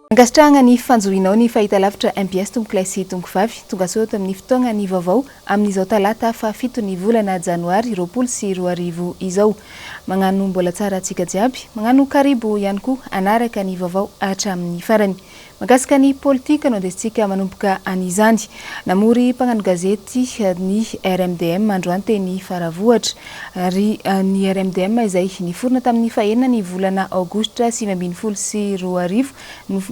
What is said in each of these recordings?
Angastranga ny fanjohinao ny fahitalavitra MBS tomboklay sy tombokivavy tonga soa tamin'ny fotoagna ny vaovao amin'izao talata fa 7 ny volana Janoary 2024 izao. Magnano mbola tsara antsika jiaby, magnano karibo ihany koa anaraka ny vaovao hatramin'ny farany. Mahakasika ny politika no andesintsika manomboka an'izany. Namory mpagnano gazety ny RMDM androany teny Faravohatra ary ny RMDM izay niforona tamin'ny fahenina ny volana Aogositra 2024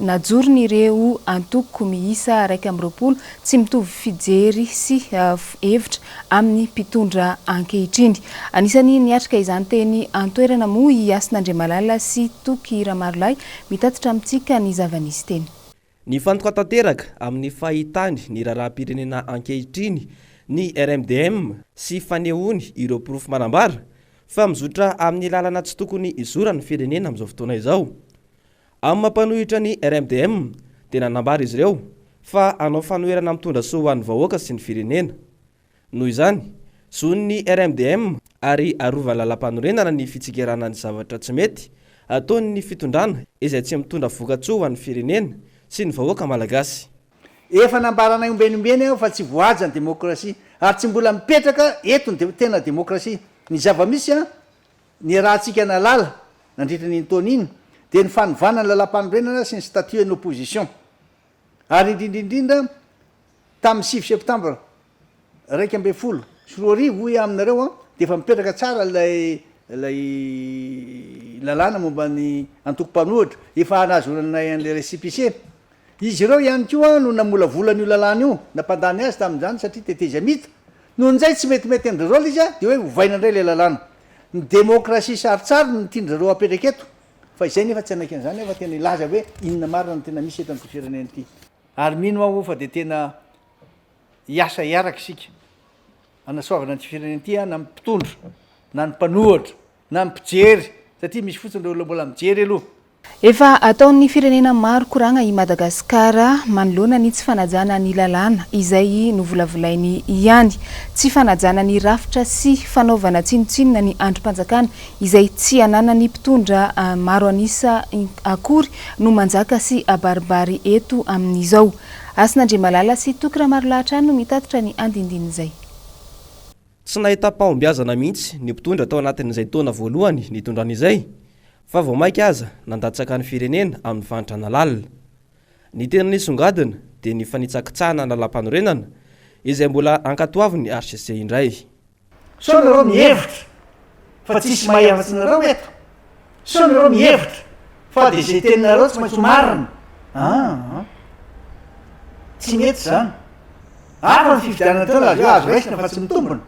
najorony ireo antoko miisa 120 tsy mitovy fijery sy hevitra amin'ny mpitondra ankehitriny. Anisany niatrika izany teny antoerana moa i Asin'Andriamalala sy Toky Ramarolay mitatitra amintsika ny zava-nisy teny. Ny fantoka tanteraka amin'ny fahitany ny raharaham-pirenena ankehitriny ny RMDM sy fanehoany ireo pirofo manambara fa mizotra amin'ny lalana tsy tokony izorany firenena amin'izao fotoana izao. Amin'ny mampanohitra ny RMDM dia nanambara izy ireo fa anao fanoherana mitondra soa ho an'ny vahoaka sy ny firenena. Noho izany, zony ny RMDM ary arova lalam-panorenana ny fitsikerana ny zavatra tsy mety ataony ny fitondrana izay tsy mitondra voka-tsoa ho an'ny firenena sy ny vahoaka malagasy. Efa nambarana ombenombeny aho fa tsy voaja ny demokrasia ary tsy mbola mipetraka eto ny tena demokrasia. Ny zava-misy ny rahantsika nalala nandritra ny taona iny dia ny fanovana ny lalam-panorenana sy ny statut en opposition. Ary indrindrindrindra tamin'ny 6 septembre 2024 hoy aminareo dia efa mipetraka tsara ilay lalàna momba ny antoko-panohitra efa nazonanay an'ilay récépissé. Izy ireo ihany koa no namolavolana io lalàna io nampandany azy tamin'izany satria teteza mita noho nizay tsy metimety andry reo izy dia hoe hovaina indray ilay lalàna. Ny demokrasia saritsara no tiandrareo apetraka eto fa izay nefa tsy anaiky an'izany efa tena ilaza hoe inona marina no tena misy eto amin'ny firenena ity. Ary mino aho fa dia tena hiasa hiaraka isika anasoavana ny firenena ity na mpitondra na ny mpanohatra na ny mpijery satria misy fotsiny ireo mbola mijery aloha. Efa ataon'ny firenena maro koragna i Madagasikara manoloana ny tsy fanajana ny lalàna izay novolavolainy ihany, tsy fanajana ny rafitra sy fanaovana tsinotsinona ny androm-panjakana izay tsy anana ny mpitondra maro anisa akory no manjaka sy abaribary eto amin'izao. Asin'Andriamalala sy Toky Ramarolay no mitatitra ny andindin'izay. Tsy nahita pahombiazana mihitsy ny mpitondra tao anatin'izay taona voalohany nitondran'izay. Fa vao maika aza nandatsaka ny firenena amin'ny vantrana lalina. Ny tena nisongadina dia ny fanitsakitsahana ny lalam-panorenana izay mbola ankatoaviny RCC indray. So nareo mihevitra fa tsisy mahefatsy nareo eto. So nareo mihevitra fa dia izay teninareo tsy maintsy marina. Tsy mety zany. Hafa ny fifidianana teo laha azo raisina fa tsy mitombona.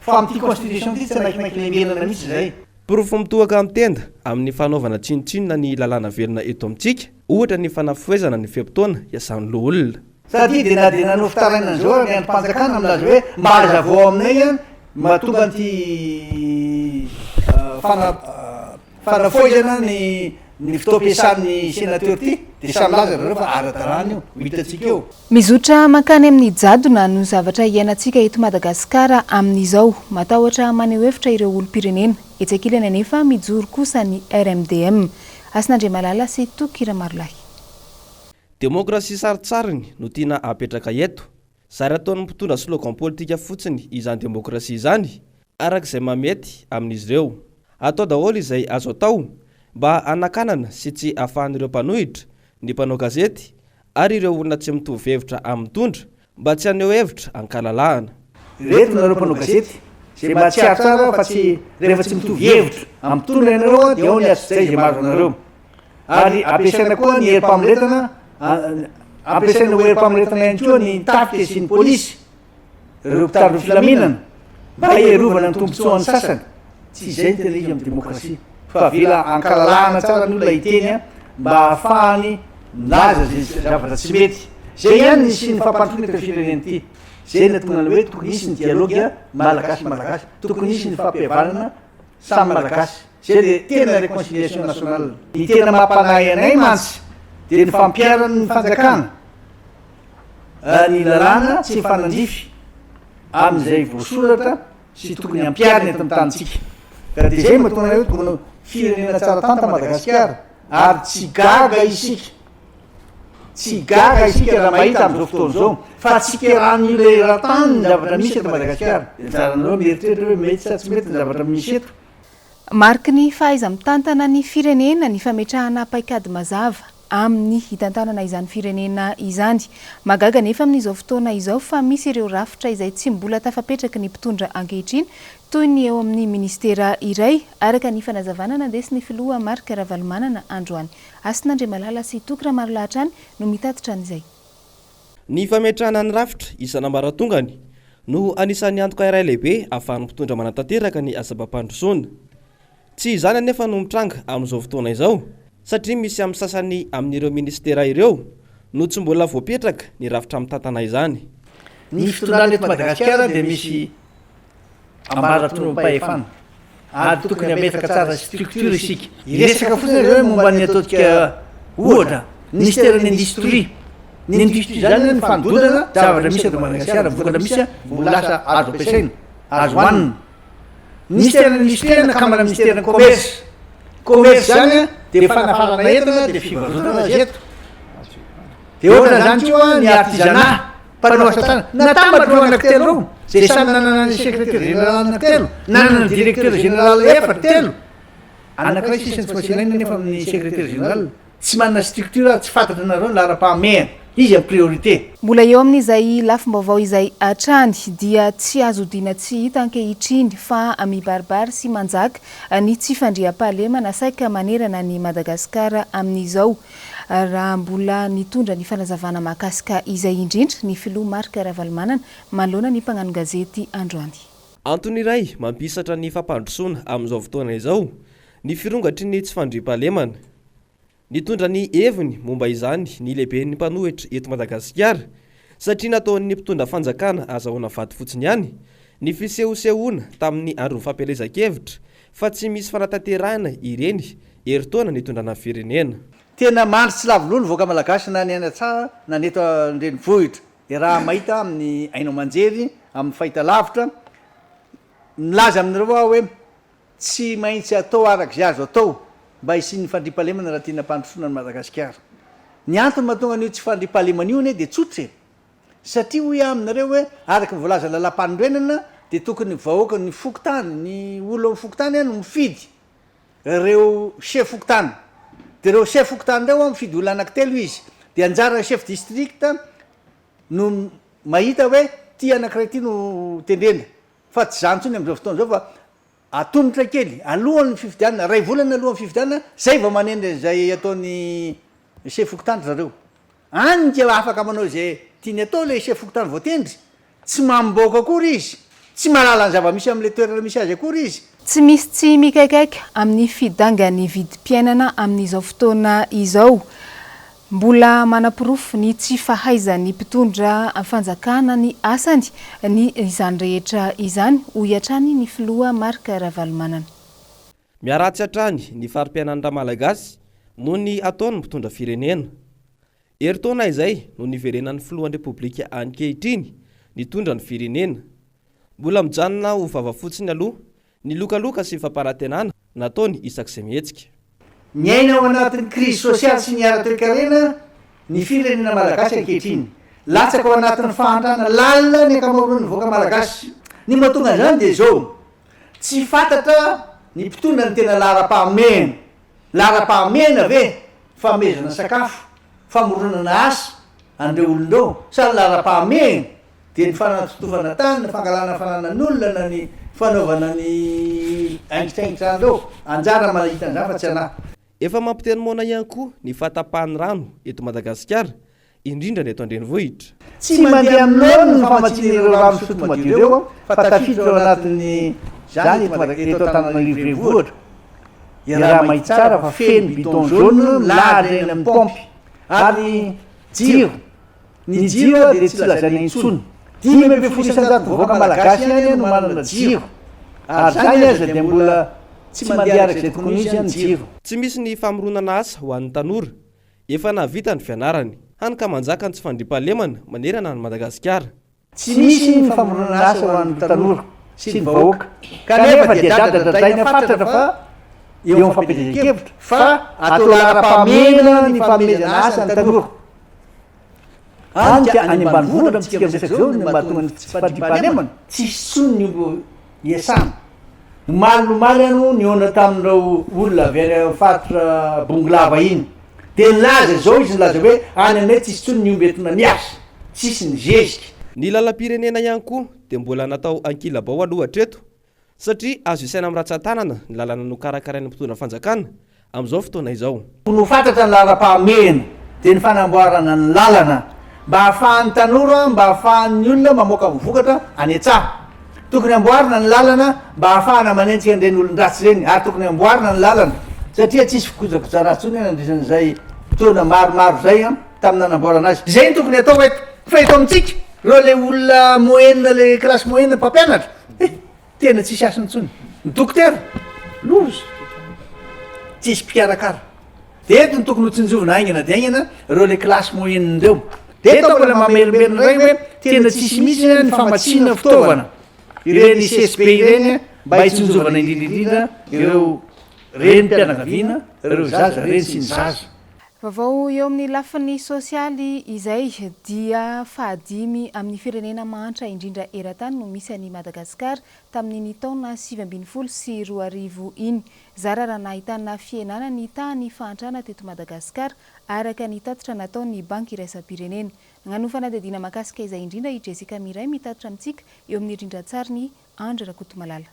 Fa amin'ity constitution ity tsy anaikinaiky lemenana mihitsy izay. Pirofo mitohaka amin'ny tenda amin'ny fanaovana tsinotsinona ny lalàna velona eto amintsika, ohatra ny fanafoezana ny feam-potoana iasan'ny loha olona. Sady dia nanao fitaraina an'izao ny androm-panjakana milaza hoe mba hazavao aminay mahatonga an'ity fanafoezana ny fotoam-piasan'ny sénateur ty dia samy laza reo fa ara-dalàna io hitantsika eo. Mizotra mankany amin'ny jadona no zavatra iainantsika eto Madagasikara amin'izao, matahotra maneho hevitra ireo olom-pirenena. Etsakilany anefa mijoro kosa ny RMDM. Asin'Andriamalala sy Toky Ramarolay. Demokrasia saritsariny no tiana apetraka eto. Zary ataon'ny mpitondra slogan politika fotsiny izany demokrasia izany arak'izay mamety amin'izy ireo. Atao daholo izay azo atao mba anakanana sy tsy ahafahan'ireo mpanohitra, ny mpanao gazety ary ireo olona tsy mitovy hevitra amin'ny tondra mba tsy haneho hevitra ankalalahana. Reto nareo mpanao gazety zay mahatsiaro tsara fa tsy rehefa tsy mitovy hevitra amin'ny tondra ianareo dia ao ny azo zay mahazo anareo. Ary ampiasaina koa ny herim-pamoretana, ampiasaina ho herim-pamoretana ihany koa ny tafika sy ny polisy, ireo mpitandro filaminana mba hierovana ny tombotsoan'ny sasany. Tsy izay ny tena izy amin'ny demokrasia. Fa vela ankalalahana tsara ny olona hiteny mba ahafahany milaza zay zavatra tsy mety. Zay ihany ny sy ny fampandrosoana eto firenena ity. Zay natonga ny hoe tokony hisy ny dialogue malagasy, tokony hisy ny fampihavanana samy malagasy. Zay dia tena réconciliation nationale. Ny tena mampanahy anay mantsy dia ny fampiarana ny fanjakana, ny lalàna tsy fanandrify amin'izay voasoratra sy tokony ampiarina eto amin'ny tanintsika. Ka dia zay mahatonga hoe tokony firenena tsara tanta Madagasikara ary tsy gaga isika tsy gaga isika raha mahita am'izao fotoana zao fa tsika rahany le rahatany ny zavatra misy eto Madagasikara zaranareo mieritreritra hoe mety sa tsy mety ny zavatra misy eto. Mariky ny fahaiza mitantana ny firenena ny fametrahana paikady mazava amin'ny hitantanana izany firenena izany. Magaga nefa amin'izao fotoana izao fa misy ireo rafitra izay tsy mbola tafapetraky ny mpitondra ankehitriny toy ny eo amin'ny ministera iray araka ny fanazavana nandesiny filoha Marc Ravalomanana androany. Asin'Andre Malala sy Tokra Marolahatrany no mitatitra an'izay. Ny fametrahana ny rafitra isan'ambaratongany no anisan'ny antoka iray lehibe ahafahan'ny mpitondra manatanteraka ny asabam-pandrosoana. Tsy izany anefa no mitranga amin'izao fotoana izao satria misy amin'ny sasany amin'ireo ministera ireo no tsy mbola voapetraka ny rafitra mitantana izany. Ny fitondrana eto Madagasikara dia misy ambaraton'om-pahefana ary tokony ametaka tsara structure isika. Iresaka fotsiny ireo momba ny ataontsika ohatra ministeran'ny industrie. Ny industrie zany ny fandodana zavatra misy eto Madagasikara vokatra misy mbola lasa azo ampiasaina, azo hoanina. Ministeran'ny industrie na kamara ministeran'ny commerce. Commerce zany dia fanafarana entana dia fivarotana azy eto. Dia ohatra zany koa ny artisanat, mpanao asa tanana. Natambatra anankitelo reo. Zay samy nanana ny secrétaire général anankitelo, nanana ny directeur général efatra telo. Anankiray sisiny tsy maintsy ilaina nefa amin'ny secrétaire général. Tsy manana structure, tsy fantatra nareo ny lara-pahamehana. Izy amin'ny priorité. Mbola eo amin'izay lafim-baovao izay hatrany dia tsy azo dina tsy hita ankehitriny fa mibaribary sy manjaka ny tsy fandriam-pahalema nasaika manerana ny Madagasikara amin'izao. Raha mbola nitondra ny fanazavana mahakasika izay indrindra ny filoha Marc Ravalomanana manoloana ny mpagnano gazety androany. Antony iray mampisatra ny fampandrosoana amin'izao fotoana izao ny firongatry ny tsy fandriam-pahalemana. Nitondra ny heviny momba izany ny lehiben'ny mpanohitra eto Madagasikara satria nataon'ny mpitondra fanjakana azahoana vaty fotsiny ihany ny fisehosehoana tamin'ny andron'ny fampielezan-kevitra fa tsy misy fanatanterahana ireny heritaona nitondrana firenena. Tena mandry tsy lavololo voaka malagasy na ny anatsara na neto an-drenivohitra. Raha mahita amin'ny ainao manjery amin'ny fahita lavitra milaza amin'ireo ao hoe tsy maintsy atao arak'izay azo atao mba hisian'ny fandriam-pahalemana raha tiana mpandrosoana ny Madagasikara. Ny antony mahatonga an'io tsy fandriam-pahalemana io dia tsotra e. Satria hoy aminareo hoe araky ny voalaza lalam-pandroenana dia tokony vahoaka ny fokotany, ny olo amin'ny fokotany no mifidy ireo chef fokotany. Dia ireo chef fokotany ireo mifidy olona anankitelo izy. Dia anjara chef district no mahita hoe ty anankiray ty no tendrena. Fa tsy zany tsony amin'izao fotoana izao fa atombotra kely alohan'ny fifidianana, ray volana alohan'ny fifidianana, zay vao manendry zay ataon'ny chef fokotany zareo. Any dia afaka manao zay tiany atao le chef fokotany voatendry, tsy mamboaka akory izy, tsy mahalala ny zava-misy amin'le toerana misy azy akory izy. Tsy misy tsy mikaikaika amin'ny fidangany vidim-piainana amin'izao fotoana izao. Mbola manapirofo ny tsy fahaizan'ny mpitondra fanjakana ny asany ny izany rehetra izany hoy hatrany ny filoha Marc Ravalomanana. Miaratsy hatrany ny farim-piainan'ny malagasy no ny ataony mpitondra firenena. Heritaona izay no niverenan'ny filohan'ny repoblika ankehitriny nitondra ny firenena. Mbola mijanona ho vava fotsiny aloha ny lokaloka sy famparantenana nataony isak'izay mihetsika. Miaina ao anatin'ny crise sociale sy ny ara-toe-karena ny firenena malagasy ankehitriny. Latsaka ao anatin'ny fahantrana lalina ny ankamaroan'ny voaka malagasy. Ny mahatonga izany dia izao. Tsy fantatra ny mpitondra ny tena lara-pahamehana. Lara-pahamehana ve famezana sakafo, famoronana asa andreo olondreo sa lara-pahamehana dia ny fanatotofana tany, ny fangalana fananan'olona na ny fanaovana ny aingitsaingitra andreo. Anjara mahita an'izany fa tsy anahy. Efa mampiteny moana ihany koa ny fahatapahan'ny rano eto Madagasikara indrindra ny eto an-drenivohitra. Tsy mandeha amin'olo ny famatsian'ireo rano fisoto madio ireo fa tafiditra ao anatin'ny zany eto Antananarivo renivohitra. Raha mahita tsara fa feno bidon jaune milahatra eny amin'ny pompy ary jiro. Ny jiro dia tsy lazaina intsony. 5,7 voaka malagasy ihany no manana jiro. Ary zany aza dia mbola tsy mandeha arak'izay tokony izy ihany jiro. Tsy misy ny famoronana asa ho an'ny tanora. Efa navita ny fianarany. Hany ka manjaka ny tsy fandriam-pahalemana manerana ny Madagasikara. Tsy misy ny famoronana asa ho an'ny tanora sy ny vahoaka. Kanefa dia dadadradaina fantatra fa eo amin'ny fampielezan-kevitra fa atao lara-pahamehana ny fanomezana asa ny tanora. anka any ambanivohitra amitsika am'resaka zao ny mahatonga ny tsy fahadiam-pahalemana tsisy tsony ny mbo iasana nomaly ano niona tamin'ireo olona avy any fatotra bongolava iny de nilaza zao izy nilaza hoe any aminay tsisy tsony ny ombetina miasa tsisy ny zezika. Ny lalam-pirenena ihany koa dia mbola natao ankilabao aloha hatreto satria azo isaina amin'ny ratsan-tanana ny lalana no karakarain'ny mpitondra fanjakana amin'izao fotoana izao. No fantatra ny lara-pahamena de ny fanamboarana ny lalana mba hahafahan'ny tanora mba hahafahan'ny olona mamoaka mivokatra any an-tsaha. Tokony amboarina ny lalana mba hahafahana manenjika an'ireny olon-dratsy reny ary tokony amboarina ny lalana satria tsisy fikojakoja ratsy ony andrisan'izay fotoana maromaro zay tamin'ny nanamboarana azy. Zay ny tokony atao eto fa eto amintsika reo le olona moyenne le classe moyenne mpampianatra tena tsisy asany intsony ny dokotera loza tsisy mpikarakara de eto ny tokony ho tsinjovina aingana de aingana reo le classe moyenne ndreo de eto mbola mamerimberina ray hoe tena tsisy misy ny famatsina fitaovana ireny CSP ireny mba hitsinjovana indrindrindrindra ireo reny mpianakaviana ireo zaza reny sy ny zaza. Vaovao eo amin'ny lafiny sosialy izay dia fahadimy amin'ny firenena mantra indrindra eran-tany no misy any Madagasikara tamin'ny taona 2012 sy 2020 iny. Zara raha nahitana fienana ny tany fahantrana teto Madagasikara araka ny tatitra nataon'ny banky iraisam-pirenena. Nagnano fanadihadiana mahakasika izay indrindra i Jessica Miray mitatra amintsika eo amin'ny rindran-tsariny Andra Rakotomalala.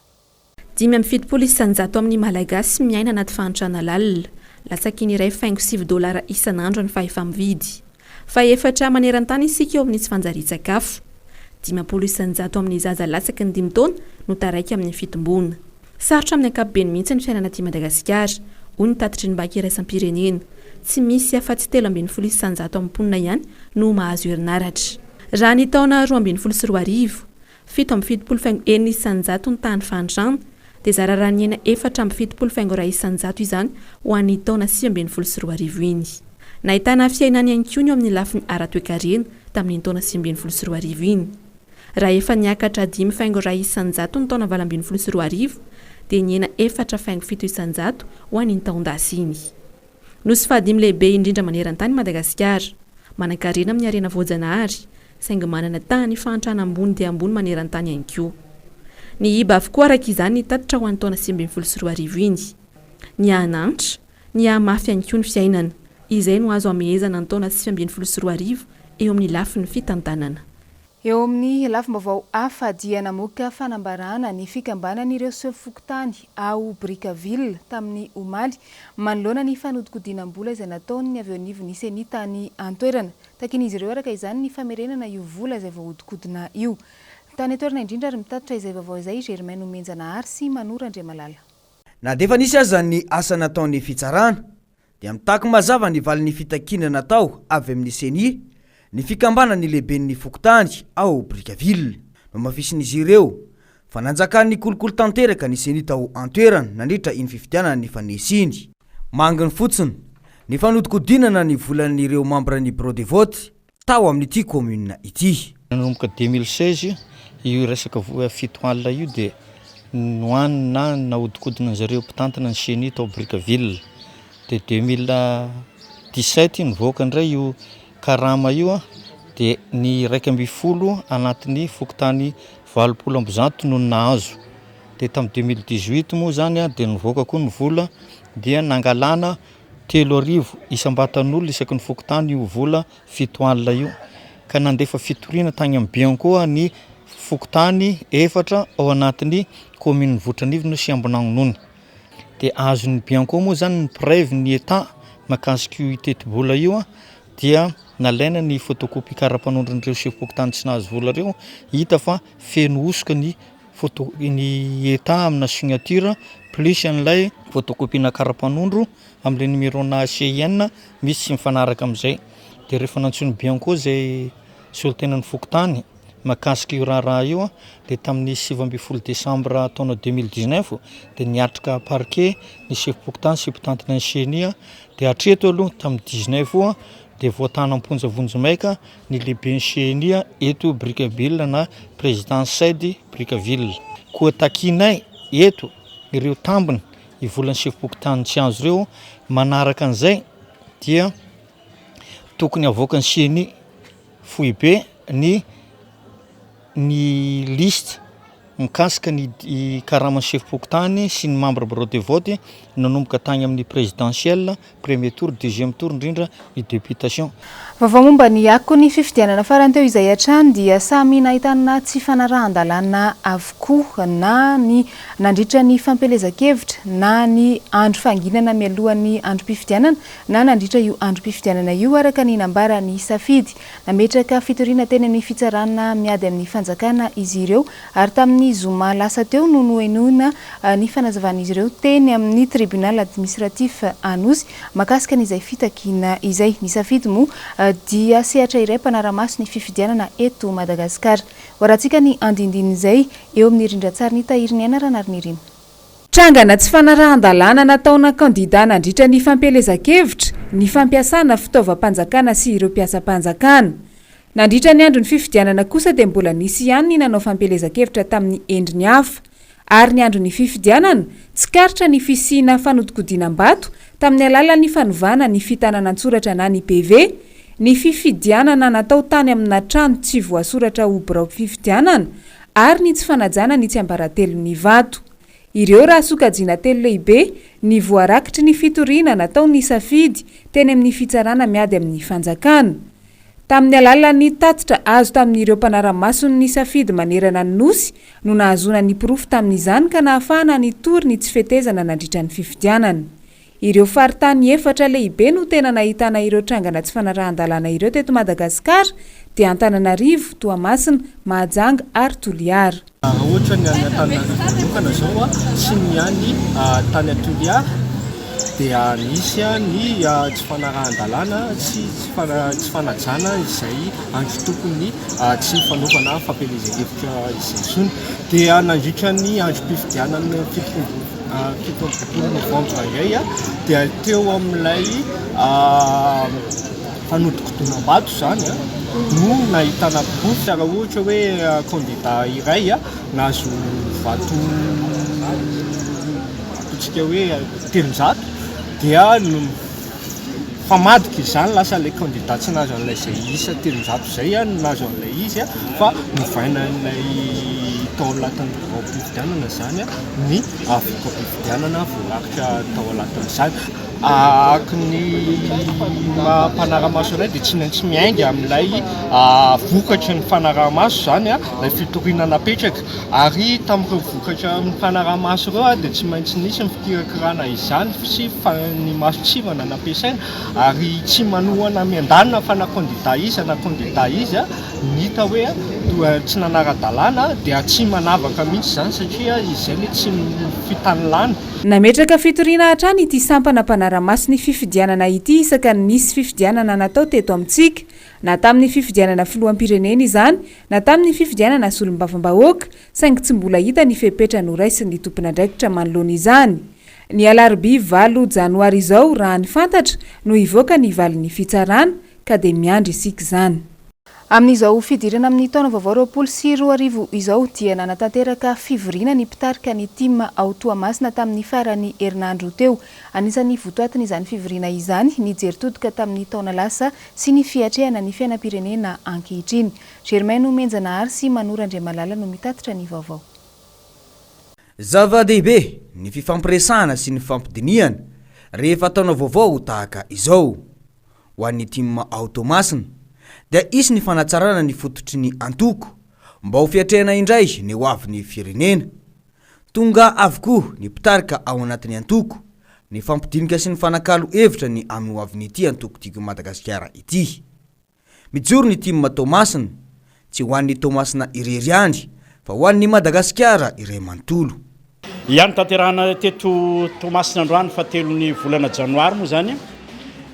570 amin'ny Malagasy miaina anaty fahantrana lalina. Latsaky ny iray faingo $7 isan'andro ny fahefa-mividy. Fa efatra maneran-tany isika eo amin'ny tsy fanjari-tsakafo. 570 amin'ny zaza latsaky ny 5 taona no taraiky amin'ny fitombona. Sarotra amin'ny ankapobeny mihitsy ny fiainana aty Madagasikara, hoy ny tatitry ny banky iraisam-pirenena. Tsy misy afa-tsy 740 isanjato amin'ny mponina ihany no mahazo herinaratra. Raha ny taona 2012 sy 2020, 770 isanjato ny tany fahantrana dia zara raha ny ena 470 isanjato izany ho an'ny taona 2012 sy 2020 iny. Nahitana fiainany ihany koa ny eo amin'ny lafiny ara-toe-karena tamin'ny taona 2012 sy 2020 iny. Raha efa niakatra 5 isanjato ny taona 2012 sy 2020 dia ny ena 4,7 isanjato ho an'ny taon-dasy iny. Nosy fahadimy lehibe indrindra maneran-tany Madagasikara, manan-karena amin'ny arena voajanahary, saingy manana tany fahantrana ambony dia ambony maneran-tany ihany koa. Ny iba avokoa araka izany ny tatitra ho an'ny taona 2012 sy 2020 iny. Ny anantra, ny amafy ihany koa ny fiainana, izay no azo amehezana ny taona 2012 sy 2020 eo amin'ny lafiny fitantanana. Eo amin'ny lafim-baovao hafa dia namoaka fanambarana ny fikambanan'ireo sefokotany ao Brickaville tamin'ny omaly manoloana ny fanodinkodinam-bola izay nataony avy eo anivo nisy ny tany antoerana. Takin'izy ireo araka izany ny famerenana io vola izay voahodikodina io. Tany atoerana indrindra ary mitatra izay vaovao izay Germain Omenjanahary sy Manora Andriamalala. Na defa nisy aza ny asa nataon'ny fitsarana dia mitaky mazava ny valin'ny fitakina natao avy amin'ny seni ny fikambana ny lehiben'ny fokotany ao Brickaville no mafisin'izy ireo fa nanjakan'ny kolokolo tanteraka ny seni tao antoerana nandritra iny fifidianana ny fanesiny. Manginy fotsiny ny fanodikodinana ny volan'ireo membre-ny bureau de vote tao amin'ity commune ity. Nanomboka 2016 io resaka fito alina io dia nohanina nahodikodina zareo mpitantana ny seni tao Brickaville. Dia 2017 nivoaka indray io karama io dia ny 120 anatin'ny fokotany 20 no nahazo. Dia tamin'ny 2018 moa zany dia nivoaka koa ny vola dia nangalana 3,000 isam-batan'olona isaky ny fokotany io vola 7 alina io. Ka nandefa fitoriana tany amin'ny Biancoa ny fokotany 4 ao anatin'ny commune Votranivo sy Ambonangonony. Dia azon'ny Biancoa moa zany ny preuve ny état mahakasika io teti-bola io dia nalaina ny photocopie karapanondron'ireo sefokotany tsy nahazo vola reo, hita fa feno osoka ny ny état amina signature plus an'ilay photocopie-na karapanondro amin'ilay numéro-na CIN misy sy mifanaraka amin'izay. Dia rehefa nantsony Biancoa zay solotenan'ny fokotany mahakasika io raha io dia tamin'ny 7 Desambra taona 2019 dia niatrika parquet ny sefokotany sy mpitantana ny senia dia hatreto aloha tamin'ny 19 dia voatana amponja vonjomaika ny lehiben'ny senia eto Brickaville na président Said Brickaville. Koa takinay eto ireo tambiny ivolan'ny sefokotany tsy azo ireo manaraka an'izay dia tokony avoaka ny seni fohy be ny liste mikasika ny karama chef-pokotany sy ny membre bureau de vote nanomboka tany amin'ny présidentielle premier tour deuxième tour indrindra ny députation. Vaovao momba ny ako ny fifidianana farany teo izay hatrany dia samy nahitana tsy fanarahan-dalàna avokoa na ny nandritra ny fampelezan-kevitra na ny andro fanginana mialohan'ny androm-pifidianana na nandritra io androm-pifidianana io araka ny nambara ny safidy. Nametraka fitoriana teny amin'ny fitsarana miady amin'ny fanjakana izy ireo ary tamin'ny zoma lasa teo no noenoina ny fanazavan'izy ireo teny amin'ny tribunal administratif Anosy makasika n'izay fitakina izay. Ny safidy moa dia sehatra iray mpanaramaso ny fifidianana eto Madagasikara. Horatsika ny andindin'izay eo amin'ny rindran-tsary ny tahiriny anarana ary ny rino. Trangana tsy fanarahan-dalàna nataona kandida nandritra ny fampelezan-kevitra, ny fampiasana fitaovam-panjakana sy ireo mpiasam-panjakana. Nandritra ny andron'ny fifidianana kosa dia mbola nisy ihany ny nanao fampelezan-kevitra tamin'ny endriny hafa. Ary ny andron'ny fifidianana tsy karitra ny fisiana fanodinkodinam-bato tamin'ny alalan'ny fanovana ny fitanana an-tsoratra na ny PV, ny fifidianana natao tany amina trano tsy voasoratra ho birao fifidianana ary ny tsy fanajana ny tsy ambaratelon'ny vato. Ireo raha sokajiana telo lehibe ny voarakitry ny fitoriana natao ny safidy teny amin'ny fitsarana miady amin'ny fanjakana. Tamin'ny alalan'ny tatitra azo tamin'ireo mpanaramasony ny safidy manerana ny nosy no nahazona ny pirofo tamin'izany ka nahafahana ny tory ny tsy fetezana nandritra ny fifidianana. Ireo faritany efatra lehibe no tena nahitana ireo trangana tsy fanarahan-dalàna ireo teto Madagasikara dia Antananarivo, Toamasina, Mahajanga ary Toliara. Ohatra ny any Antananarivo zao sy ny any tany Toliara dia nisy ny tsy fanarahan-dalàna sy tsy fanajana izay andro tokony tsy fanaovana fampelezan-kevitra izay. Dia nandritra ny androm-pifidianana 17 novambra indray dia teo amin'ilay fanodinkodinam-bato zany no nahitana pirofo raha ohatra hoe kandida iray nahazo vato ataontsika hoe 300 dia famadika izany lasa ilay kandida tsy nahazo an'ilay izay isa 300 izay no nahazo an'ilay izy fa novaina an'ilay tao anatin'ny fifidianana zany ny fifidianana voarakitra tao anatin'izany. Araka ny mpanaramaso iray dia tsy maintsy miainga amin'ilay vokatry ny fanaramaso zany ilay fitoriana napetraka ary tamin'ireo vokatra amin'ny mpanaramaso ireo dia tsy maintsy nisy ny fikirakirana izany sy ny masotsivana nampiasaina ary tsy manohana miandanina fa na kandida izy na kandida izy nita hoe tsy nanara-dalàna dia tsy manavaka mihitsy zany satria izay tsy fitanilana. Nametraka fitoriana hatrany ity sampana mpanaramaso ny fifidianana ity isaka nisy fifidianana natao teto amintsika na tamin'ny fifidianana filoham-pirenena izany na tamin'ny fifidianana solombavam-bahoaka saingy tsy mbola hita ny fepetra noraisin'ny tompon'andraikitra manoloana izany. Ny alarobia 9 Janoary izao raha ny fantatra no hivoaka ny valin'ny fitsarana ka dia miandry isika izany. Amin'izao fidirana amin'ny taona vaovao 2024 izao dia nanatanteraka fivoriana ny mpitarika ny tima ao Toamasina tamin'ny farany herinandro teo. Anisan'ny votoatiny izany fivoriana izany ny jeritodika tamin'ny taona lasa sy ny fiatrehana ny fiainam-pirenena ankehitriny. Germain Menjanahary sy Manora Andriamalala no mitatitra ny vaovao. Zava-dehibe ny fifampiresahana sy ny fampidiniana rehefa taona vaovao tahaka izao ho an'ny tima ao Toamasina dia isy ny fanatsarana ny fototry ny antoko mba ho fiatrehana indray ny ho avy ny firenena. Tonga avokoa ny mpitarika ao anatin'ny antoko ny fampidinika sy ny fanakalo hevitra ny amin'ny ho avy n'ity antoko tiako Madagasikara ity. Mijoro ny tima Toamasina tsy ho an'ny Toamasina irery andry fa ho an'ny Madagasikara iray manontolo. Ihany tanterahana teto Toamasina androany fa telon'ny volana Janoary moa zany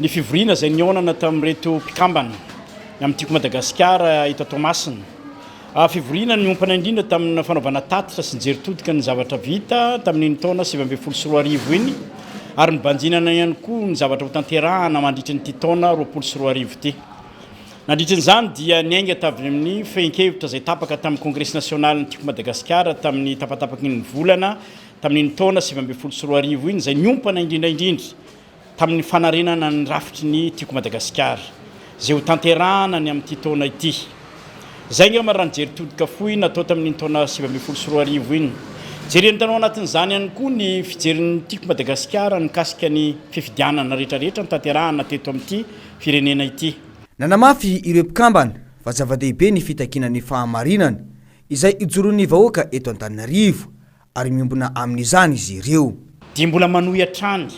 ny fivoriana izay nionana tamin'ireto mpikambana amin'ny tiako Madagasikara ita Toamasina. Fivoriana ny ompana indrindra tamin'ny fanaovana tatitra sy jeritodika ny zavatra vita tamin'iny taona 2024 iny ary nibanjinana ihany koa ny zavatra ho tanterahana mandritra nyity taona 2024 ity. Nandritran'izany dia niainga tavy amin'ny fehinkevitra izay tapaka tamin'ny Congrès national ny tiako Madagasikara tamin'ny tapatapaky ny volana tamin'iny taona 2024 iny izay niompana indrindra tamin'ny fanarenana ny rafitry ny tiako Madagasikara. zay ho tanterahana ny amin'ity taona ity. Zay nga marany jery-todika fohy natao tamin'ny taona 2024 iny. Jereny tanao anatin'izany ihany koa ny fijeriny tiako Madagasikara mikasika ny fifidianana rehetrarehetra nitanterahana teto amin'ity firenena ity. Nanamafy ireo mpikambana fa zava-dehibe ny fitakinan'ny fahamarinana izay ijoroan'ny vahoaka eto Antananarivo ary miombona amin'izany izy ireo. Dia mbola manohy hatrany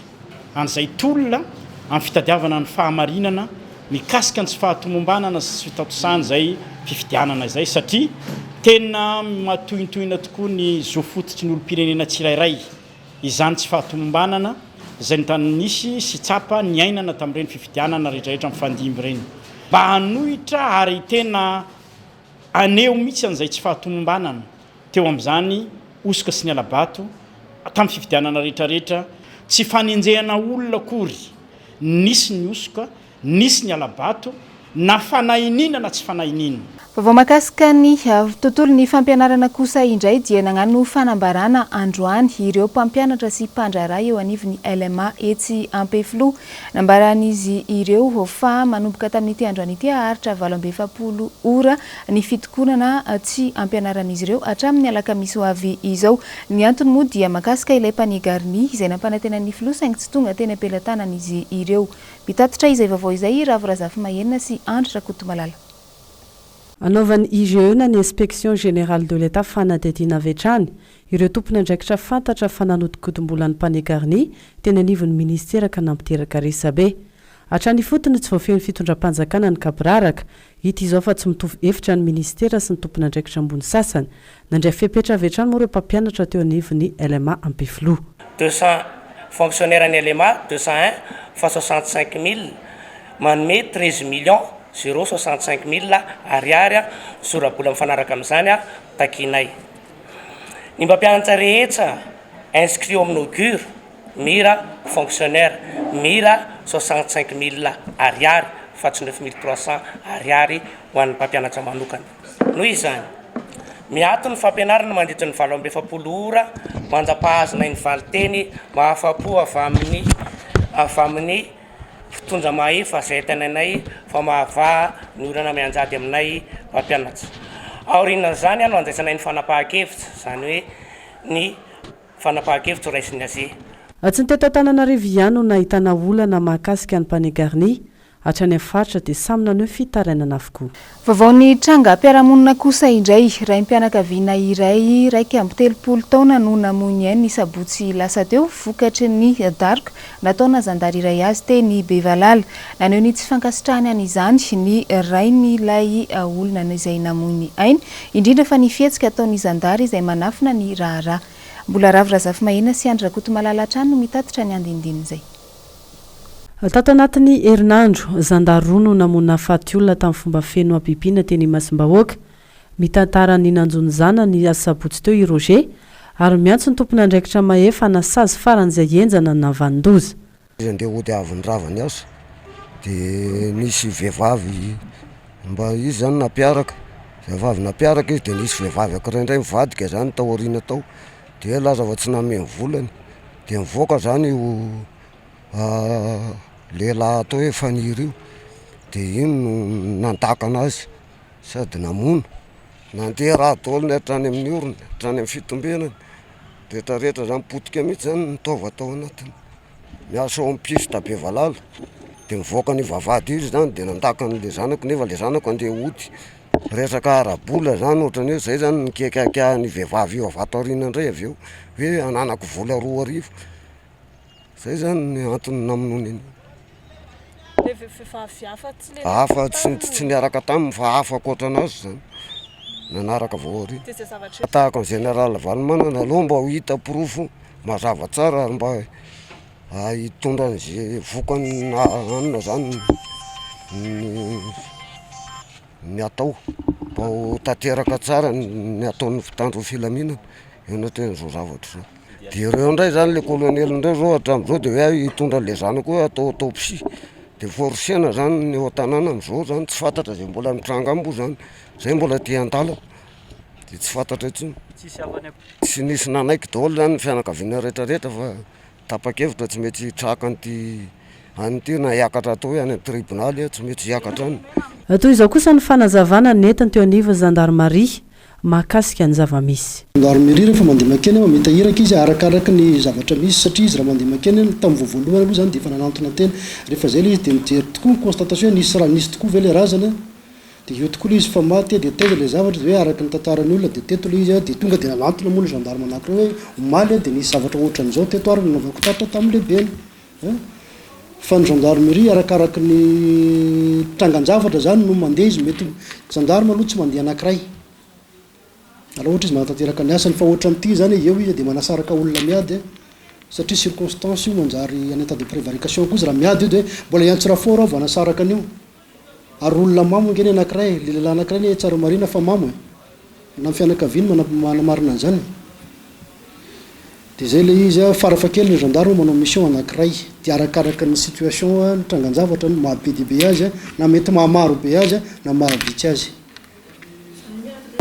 an'izay tolona amin'ny fitadiavana ny fahamarinana mikasika ny tsy fahatomombanana sy fitatosany zay fifidianana izay satria tena matohintohina tokoa ny zo fototry ny olo-pirenena tsirairay izany tsy fahatomombanana izay ny tany nisy sy tsapa ny ainana tamin'ireny fifidianana rehetrarehetra mifandimby ireny. Mba hanohitra ary tena aneo mihitsy an'izay tsy fahatomombanana teo amin'izany osoka sy ny alabato tamin'ny fifidianana rehetrarehetra tsy fanenjehana olona akory, nisy ny osoka, nisy ny alabato na fanahinina na tsy fanahinina. Vaovao mahakasika ny tontolo ny fampianarana kosa indray dia nagnano fanambarana androany ireo mpampianatra sy mpandraharaha eo anivon'ny LMA etsy Ampefilo. Nambaran'izy ireo fa manomboka tamin'ity androany ity haharitra 27 ora ny fitokonana tsy ampianaran'izy ireo hatramin'ny alakamisy ho avy izao. Ny antony moa dia mahakasika ilay mpanigariny izay nampanantenan'ny filoha saingy tsy tonga teny ampelantanan'izy ireo. Mitatotra izay vaovao izay Ravorafy Mahenina sy Andry Rakotomalala. Anaovan'ny IGE na ny Inspection Générale de l'État fanadihadiana avy hatrany ireo tompony andraikitra fantatra fa nanodikodim-bolan'ny mpanigariny teny anivon'ny ministera ka nampiteraka resabe. Hatrany fotony tsy voafehy ny fitondram-panjakana ny kabraraka hita izao fa tsy mitovy hevitra ny ministera sy ny tompony andraikitra ambony sasany nandray fepetra avy hatrany moa ireo mpampianatra teo anivon'ny LMA Ampefilo. 200 fonctionnaires ny LMA 201 fa 65 000 manome 13 millions 065 000 ariary sorabola mifanaraka amin'izany takinay. Ny mpampianatra rehetra inscrit amin'ny augure mira fonctionnaire mira 65 000 ariary fa 9 300 ariary ho an'ny mpampianatra manokana. Noho izany miato ny fampianarana mandritra ny 27 ora manjapahazina ny valiteny mahafapo avy amin'ny fitondra mahefa zay tenanay fa mahava ny olana mianjady aminay mpampianatra. Aorinan zany no andraisanay ny fanapahan-kevitra zany hoe ny fanapahan-kevitra ho raisiny azy. Tsy ny teto Antananarivo ihany no nahitana olana mahakasika ny mpanigariny hatrany faritra dia samy naneho fitarainana avokoa. Vaovao ny tranga mpiaramonina kosa indray raim-pianakaviana iray raiky amby 30 taona no namoy ny sabotsy lasa teo vokatry ny daroka nataona zandary iray azy teny Bevalala. Naneho ny tsy fankasitrahany an'izany ny rain'ilay olona izay namoy ainy indrindra fa ny fihetsika ataon'ny zandary izay manafina ny raharaha. Mbola Ravorafy Mahenina sy Andry Rakotomalala hatrany no mitatotra ny andinindiny izay. Tato anatin'ny herinandro zandary roa no namona faty olona tamin'ny fomba feno ampipiana teny Masimbahoaka. Mitantara ny nanjony zana ny asabotsy teo i Roger ary miantso ny tompony andraikitra mahefa nasazy faran'izay enjana navandoza. Izy andeha ody avy ravany azy dia nisy vehivavy mba izy zany napiaraka. Vehivavy napiaraka izy dia nisy vehivavy ankiray mivadika zany tao aoriana tao dia laza fa tsy nameny volany dia mivoaka zany io lehilahy atao hoe faniry io dia iny no nandaka anazy sady namona nandeha raha daoliny hatrany amin'ny orony hatrany amin'ny fitombenany rehetrarehetra zany potika mihitsy zany nitaova tao anatiny miasa ao amin'ny pista Bevalala dia mivoaka ny vavady izy zany dia nandaka n'le zanako nefa le zanako andeha ody resaka arabola zany ohatrany hoe zay zany nikekakany vehivavy io avato aoriana indray avy eo hoe ananako vola 2 arivo zay zany ny antony namonoana iny. Hafa tsy niaraka taminy fa hafa akoatranazy zany nanaraka vao ary tahaka ny général Valmanana aloha mba ho hita pirofo mazava tsara ary mba hitondra an'izay vokany anina zany ny atao mba ho tanteraka tsara ny ataon'ny mpitandro filaminana eo anatin'izao zavatra zao. Dia ireo indray zany le kolonely indray zao hatramin'izao dia hoe hitondra le zanako hoe atao autopsie dia forcena zany ny eo an-tanàna amin'izao zany tsy fantatra zay mbola mitranga ambo zany zay mbola te an-dala dia tsy fantatra intsony. Tsy nisy nanaiky daholo zany ny fianakaviana rehetrarehetra fa tapa-kevitra tsy mety traka an'ity anytena hiakatra atao hoe any tribonaly tsy mety hiakatra any. Toy izao kosa ny fanazavana nentiny teo anivon'ny gendarmerie mahakasika ny zava-misy. Gendarmerie rehefa mandeha makeny mitahiraka izy arakaraka ny zavatra misy satria izy raha mandeha makeny tamin'ny voalohany aloha zany dia efa nanantona tena rehefa zay ilay izy dia mijery tokoa constatation nisy tokoa ve le razana dia eo tokoa ilay izy fa maty dia teza ilay zavatra dia hoe araka ny tantaran'ny olona dia teto ilay izy dia tonga dia nanantona moa ny gendarme anankiray hoe omaly dia nisy zavatra ohatran'izao teto ary nanaovako tatra tamin'ny lehibeny. Fa ny gendarmerie arakaraka ny trangan-javatra zany no mandeha izy mety gendarme aloha tsy mandeha anankiray ala ohatra izy manatanteraka ny asany fa ohatra amin'ity zany eo izy dia manasaraka olona miady satria circonstance io manjary en état de prévarication koa izy raha miady io dia mbola iantso rapport ao vao anasaraka an'io ary olona mamo ngeny anankiray le lehilahy anankiray ny tsara marina fa mamo na amin'ny fianakaviany manamarina an'izany dia zay le izy farafakely ny gendarme manao mission anankiray dia arakaraka ny situation ny trangan-javatra ny mahabe dibe azy na mety mahamaro be azy na mahavitsy azy.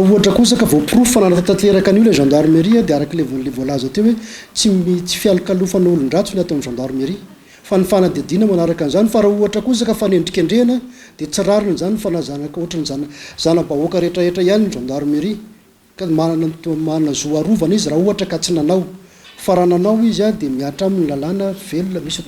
Ohatra kosa ka voaporofo fa nanatanteraka an'io le gendarmerie dia araka le voalaza teo hoe tsy fialokalofan'ny olon-dratso ny atao amin'ny gendarmerie fa ny fanadidina manaraka an'izany fa raha ohatra kosa ka fanendrikendrehana dia tsy rarina zany fanazanaka ohatra ny zana-bahoaka rehetrarehetra ihany ny gendarmerie ka manana zoarovana izy raha ohatra ka tsy nanao fa raha nanao izy dia miatra amin'ny lalàna velona misy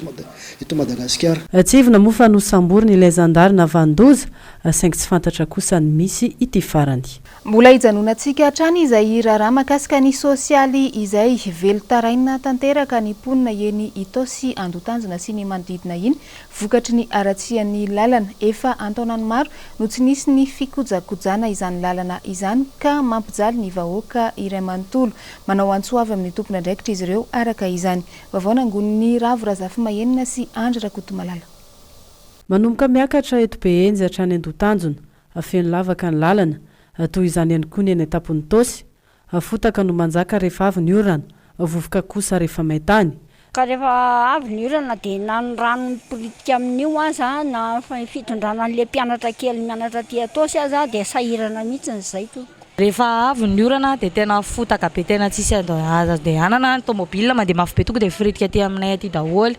eto Madagasikara. Tsivona moa fa nosamboriny ilay zandarina vandoza saingy tsy fantatra kosa ny misy ity farany. Mbola hijanonantsika hatrany izay raharaha mahakasika ny sosialy izay velotaraina tanteraka ny mponina eny Itosy Andotanjona sy ny manodidina iny vokatry ny aratsian'ny lalana efa antaonany maro no tsy nisy ny fikojakojana izany lalana izany ka mampijaly ny vahoaka iray manontolo manao antsoavy amin'ny tompona ndraikitra izy ireo araka izany. Vaovao nangon'ny Ravo Razafy Mahenina sy Andry Rakotomalala. Manomboka miakatra eto be enjy hatrany Andotanjona afeno lavaka ny lalana toy izany ihany koa ny eny an-tapon'ny Tosy afotaka no manjaka rehefa avy ny orana vovoka kosa rehefa maitany ka rehefa avy ny orana dia na ny rano miporitika amin'io aza na fitondrana an'ilay mpianatra kely mianatra ty Tosy aza dia sahirana mihitsy zay to. Rehefa avy ny orana dia tena fotaka be tena tsisy andehanana ny tomobile mandeha mafy be tonga dia firitika aty aminay aty daholo.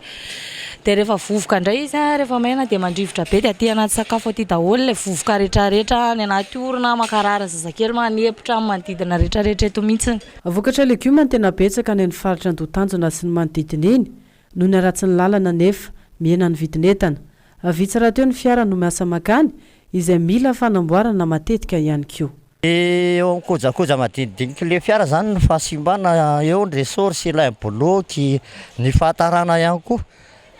Dia rehefa vovoka indray izy rehefa maina dia mandrivotra be dia aty anaty sakafo aty daholo ilay vovoka rehetrarehetra ny anaty orana makarara zazakely manepotra amin'ny manodidina rehetrarehetra eto mihitsy. Vokatra legioma ny tena betsaka ny amin'ny faritra Andotanjona sy ny manodidina iny noho ny ratsy ny lalana nefa mihena ny vidin'entana. Vitsy raha teo ny fiara no miasa makany izay mila fanamboarana matetika ihany koa. Eo amin'ny kojakoja madinidinika le fiara zany ny fahasimbana eo ny resort sy ilay boloky ny fahatarana ihany koa.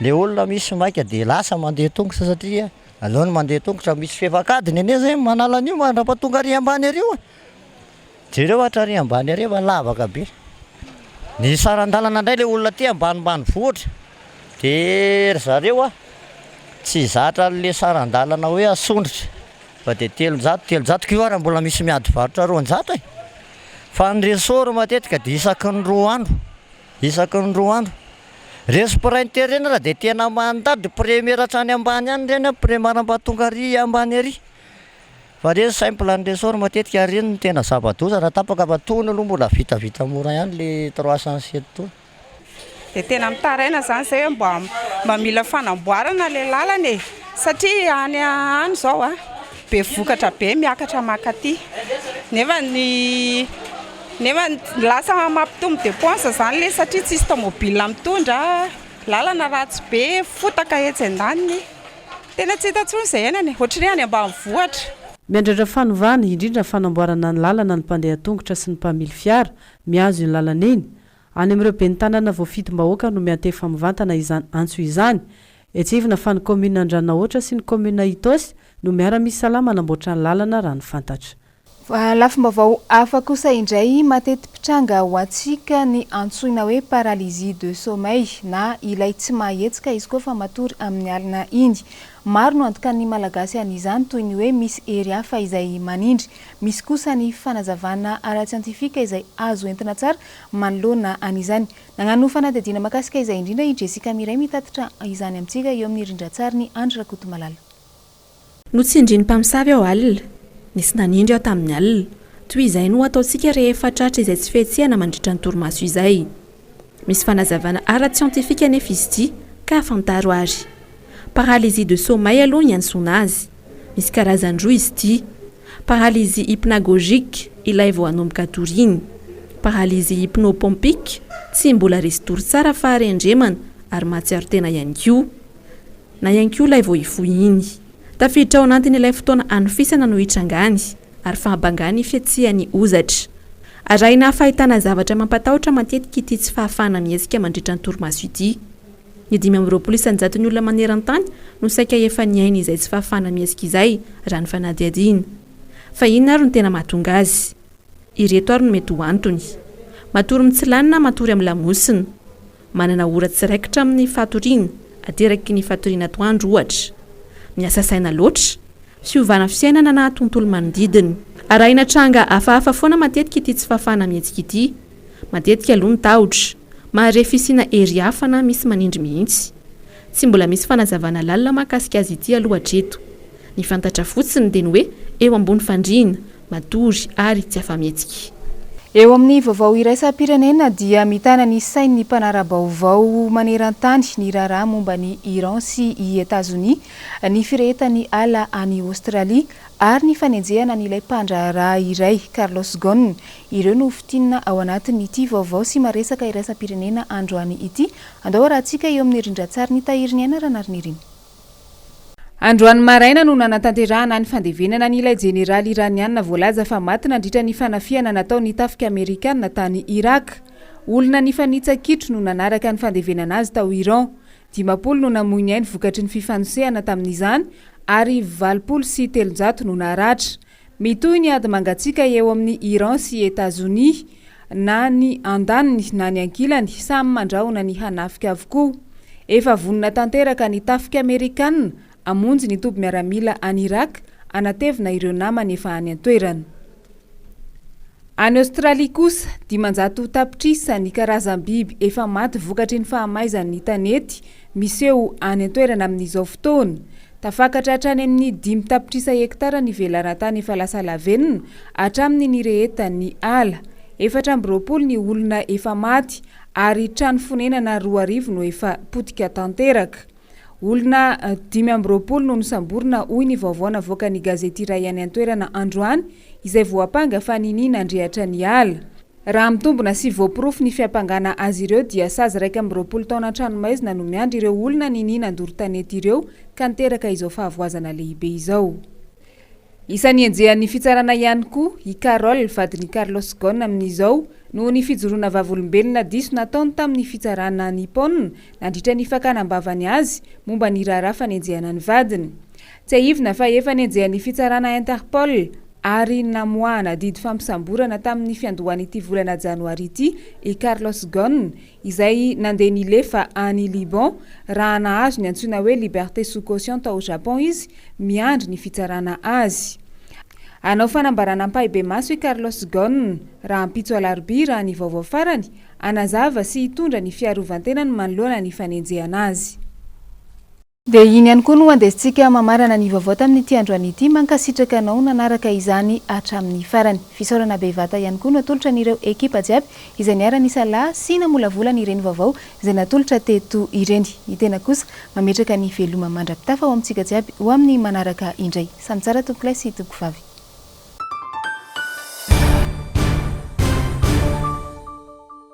Le olona misy maika dia lasa mandeha tongotra satria aloha ny mandeha tongotra misy fefakadiny ene zay manala an'io mandrapatonga ary ambany ary io jereo hatra ary ambany ary lavaka be. Ny sarandalana indray le olona ty ambanimbany vohitra dia zareo tsy zatra le sarandalana hoe asondrotra fa dia telonjato kiloara mbola misy miady varotra 200 fa ny resort matetika dia isaky ny 2 andro Respiranter reny raha dia tena mandady premier hatrany ambany any reny premaram-patonga ary ambany ary fa reny simple ny resort matetika reny ny tena zava-doza raha tapaka vatony aloha mbola vitavita mora ihany le 307 to. Dia tena mitaraina zany zay mba mila fanamboarana le lalana satria any zao be vokatra be miakatra makaty nefa lasa mampitombo dépense zany le satria tsisy tomobile mitondra lalana ratsy be fotaka etsy andaniny tena tsy hita tsony izay enany ohatrany any ambanivohitra. Miandratra fanovana indrindra fanamboarana ny lalana ny mpandeha tongotra sy ny mpamily fiara miazo iny lalana iny any amin'ireo bentanana voafitim-bahoaka no miantefa mivantana izany antso izany etsivina fa ny commune Andranaohatra sy ny commune Itosy no miara-misy salama manamboatra ny lalana raha ny fantatra. Lafim-baovao hafa kosa indray mateti-pitranga ho antsika ny antsoina hoe paralysie de sommeil na ilay tsy mahetsika izy koa fa matory amin'ny alina indy. Maro no antoka ny malagasy an'izany toy ny hoe misy hery hafa izay manindry, misy kosa ny fanazavana ara-tsiantifika izay azo entina tsara manoloana an'izany. Nagnano fanadihadiana makasika izay indrindra i Jessica Miray mitatitra izany amintsika eo amin'ny rindran-tsary ny Andry Rakotomalala. Notsindriny mpamosavy ao alina. Nisy nanindry ao tamin'ny alina. Toy izay no ataontsika rehefa tratra izay tsy fihetsehana mandritra ny torimaso izay. Misy fanazavana ara-tsiantifika nefa izy ity ka fantaro azy. paralysie de sommeil aloha ny antsoina azy. Misy karazan-droa izy ity: paralysie hypnagogique ilay vao hanomboka toriny, paralysie hypnopompique tsy mbola resy tory tsara fa rendremana ary mahatsiaro tena ihany koa, na ihany koa ilay vao hifohy iny. Tafiditra ao anatiny ilay fotoana anofisana no hitrangany ary fahabangany fiatsiany ozatra. Arahina fahitana zavatra mampatahotra matetika ity tsy fahafahana miezika mandritra ny torimaso ity. Ny 520 ny olona maneran-tany no saika efa niaina izay tsy fahafahana miezika izay raha ny fanadihadiana. Fa inona ary no tena mahatonga azy? Ireto ary no mety ho antony: matory mitsilanina, matory amin'ny lamosina, manana ora tsiraikitra amin'ny fatoriana, ateraky ny fatoriana atoandro ohatra, miasa saina loatra, fiovana fiainana na tontolo manodidina. Arahina tranga hafahafa foana matetika ity tsy fahafahana miezika ity. Matetika aloha ny tahotra, maharefisina hery hafa na misy manindry mihitsy. Tsy mbola misy fanazavana lalina mahakasika azy ity aloha hatreto. Ny fantatra fotsiny dia ny hoe eo ambony fandriana, matory ary tsy afa-mihetsika. Eo amin'ny vaovao iraisam-pirenena dia mitana ny sainy ny mpanara-baovao maneran-tany ny raharaha momba ny Iran sy i États-Unis, ny firehetany ala any Australia ary ny fanenjehana n'ilay mpandraharaha iray Carlos Ghosn. Ireo no fitinina ao anatin'ity vaovao sy maresaka iraisam-pirenena androany ity. Andao rahantsika eo amin'ny rindran-tsary ny tahiry ny anarana ary ny riny. Androany maraina no nanatanterahana ny fandevenana n'ilay jeneraly iraniana voalaza fa maty nandritra ny fanafiana nataony tafika Amerikanina tany Irak. Olona nifanitsakitro no nanaraka ny fandevenana azy tao Iran. 50 no namoy ny ainy vokatry ny fifanosehana tamin'izany ary 23 no naratra. Mitohy ny ady mangatsika eo amin'ny Iran sy États-Unis, na ny andaniny na ny ankilany samy mandrahona ny hanafika avokoa. Efa vonona tanteraka ny tafika Amerikanina amonjy ny toby miaramila any Irak, anatevina ireo namany efa any an-toerana. Any Australia kosa, 500 tapitrisa ny karazam-biby efa maty vokatry ny fahamaizan'ny tanety miseho any an-toerana amin'izao fotoana. Tafakatra hatrany amin'ny 5 tapitrisa hektara ny velarantany efa lasa lavenina hatramin'ny nirehetan'ny ala. 420 ny olona efa maty ary trano fonenana 2 no efa potika tanteraka. Olona 520 no nisamborina hoy ny vaovao navoaka ny gazety iray any an-toerana androany izay voapanga fa ninina andrehatra ny ala. Raha mitombona 9 ny fiapangana azy ireo dia sazy 120 taona tranomaizina no miandry ireo olona ninina andoro-tanety ireo ka niteraka izao fahavoazana lehibe izao. Isan'ny enjehan'ny fitsarana ihany koa i Carol vadin'i Carlos Ghosn amin'izao no ny fijoroana vavolombelona diso nataony tamin'ny fitsarana Nippon nandritra ny fakanambavany azy momba ny raharaha fanenjehana ny vadiny. Tsy ahivina fa efa nenjehan'ny fitsarana Interpol ary namoahana didy fampisamborana tamin'ny fiandohan'ity volana Janoary ity i Carlos Ghosn izay nandeha nilefa any Liban raha nahazo ny antsoina hoe liberté sous caution tao Japon izy miandry ny fitsarana azy. Anao fanambarana ampahibe maso i Carlos Ghosn raha ampitso alarobia raha ny vaovao farany anazava sy hitondra ny fiarovan-tenany manoloana ny fanenjehana azy. Dia iny ihany koa no andesintsika mamarana ny vaovao tamin'ity androany ity, mankasitraka anao nanaraka izany hatramin'ny farany. Fisaorana bevata ihany koa no atolotra n'ireo ekipa jiaby izay niara-ny salahy sy namolavolana ireny vaovao izay natolotra teto ireny. Ny tena kosa mametraka ny veloma mandrapitafa ho amintsika jiaby ho amin'ny manaraka indray. Samy tsara tompo lay sy tompo vavy.